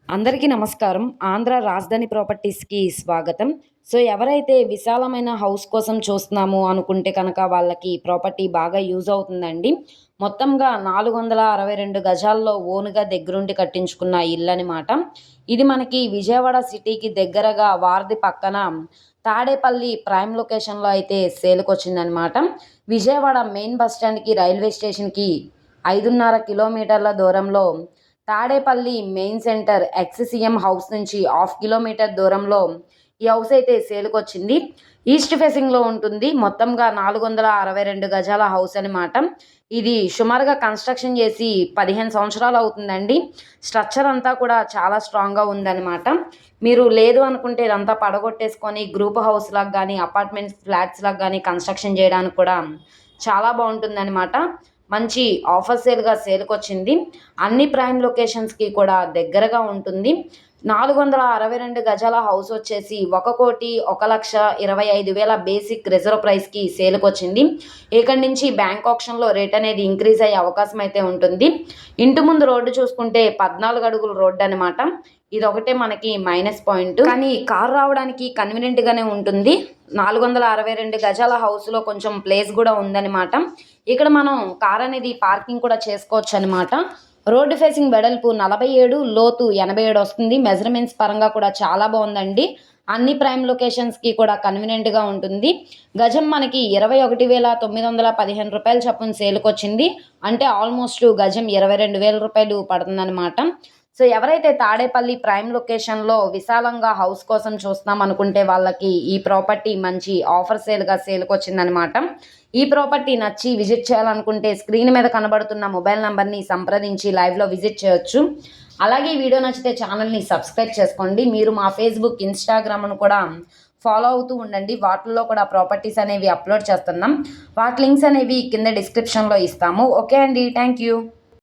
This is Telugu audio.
అందరికీ నమస్కారం. ఆంధ్ర రాజధాని ప్రాపర్టీస్‌కి స్వాగతం. ఎవరైతే విశాలమైన హౌస్ కోసం చూస్తున్నాము అనుకుంటే కనుక వాళ్ళకి ప్రాపర్టీ బాగా యూజ్ అవుతుందండి. మొత్తంగా 462 గజాల్లో ఓన్‌గా దగ్గరుండి కట్టించుకున్న ఇల్లనమాట. ఇది మనకి విజయవాడ సిటీకి దగ్గరగా వారధి పక్కన తాడేపల్లి ప్రైమ్ లొకేషన్‌లో అయితే సేల్‌కొచ్చిందనమాట. విజయవాడ మెయిన్ బస్ స్టాండ్‌కి, రైల్వే స్టేషన్‌కి 5.5 కిలోమీటర్ల దూరంలో Tadepalli main centre ex-CM house నుంచి హాఫ్ కిలోమీటర్ దూరంలో ఈ హౌస్ అయితే సేల్‌కొచ్చింది. ఈస్ట్ ఫేసింగ్‌లో ఉంటుంది. మొత్తంగా 462 గజాల హౌస్ అనమాట. ఇది సుమారుగా కన్‌స్ట్రక్షన్ చేసి 15 సంవత్సరాలు అవుతుందండి. స్ట్రక్చర్ అంతా కూడా చాలా స్ట్రాంగ్‌గా ఉందనమాట. మీరు లేదు అనుకుంటే ఇదంతా పడగొట్టేసుకొని గ్రూప్ హౌస్ లాగా గానీ, అపార్ట్మెంట్స్ ఫ్లాట్స్ లాగా గానీ కన్‌స్ట్రక్షన్ చేయడానికి కూడా చాలా బావుంటుందనమాట. మంచి ఆఫర్ సేల్‌కొచ్చింది. అన్ని ప్రైమ్ లొకేషన్స్‌కి కూడా దగ్గరగా ఉంటుంది. 462 గజాల హౌస్ వచ్చేసి 1,01,25,000 బేసిక్ రిజర్వ్ ప్రైస్‌కి సేల్‌కొచ్చింది. ఇక్కడి నుంచి బ్యాంక్ ఆక్షన్‌లో రేట్ అనేది ఇంక్రీజ్ అయ్యే అవకాశం అయితే ఉంటుంది. ఇంటి ముందు రోడ్డు చూసుకుంటే 14 అడుగుల రోడ్డు అనమాట. ఇదొకటే మనకి మైనస్ పాయింట్. కానీ కార్ రావడానికి కన్వీనియంట్‌గానే ఉంటుంది. 462 గజాల హౌస్‌లో కొంచెం ప్లేస్ కూడా ఉందనమాట. ఇక్కడ మనం కార్ అనేది పార్కింగ్ కూడా చేసుకోవచ్చనమాట. రోడ్డు ఫేసింగ్ వెడల్పు 47, లోతు 87 వస్తుంది. మెజర్‌మెంట్స్ పరంగా కూడా చాలా బావుందండి. అన్ని ప్రైమ్ లొకేషన్స్‌కి కూడా కన్వీనియంట్‌గా ఉంటుంది. గజం మనకి రూ. 21,915 చొప్పున సేల్‌కొచ్చింది. అంటే ఆల్మోస్ట్ గజం రూ. 22,000 పడుతుందనమాట. ఎవరైతే తాడేపల్లి ప్రైమ్ లొకేషన్‌లో విశాలంగా హౌస్ కోసం చూస్తున్నాం అనుకుంటే వాళ్ళకి ఈ ప్రాపర్టీ మంచి ఆఫర్ సేల్‌కొచ్చిందనమాట. ఈ ప్రాపర్టీ నచ్చి విజిట్ చేయాలనుకుంటే స్క్రీన్ మీద కనబడుతున్న మొబైల్ నంబర్‌ని సంప్రదించి లైవ్‌లో విజిట్ చేయొచ్చు. అలాగే ఈ వీడియో నచ్చితే ఛానల్‌ని సబ్స్క్రైబ్ చేసుకోండి. మీరు మా ఫేస్‌బుక్, ఇన్‌స్టాగ్రామ్‌ను కూడా ఫాలో అవుతూ ఉండండి. వాటిల్లో కూడా ప్రాపర్టీస్ అనేవి అప్లోడ్ చేస్తున్నాం. వాటి లింక్స్ అనేవి కింద డిస్క్రిప్షన్‌లో ఇస్తాము. ఓకే అండి. Thank you.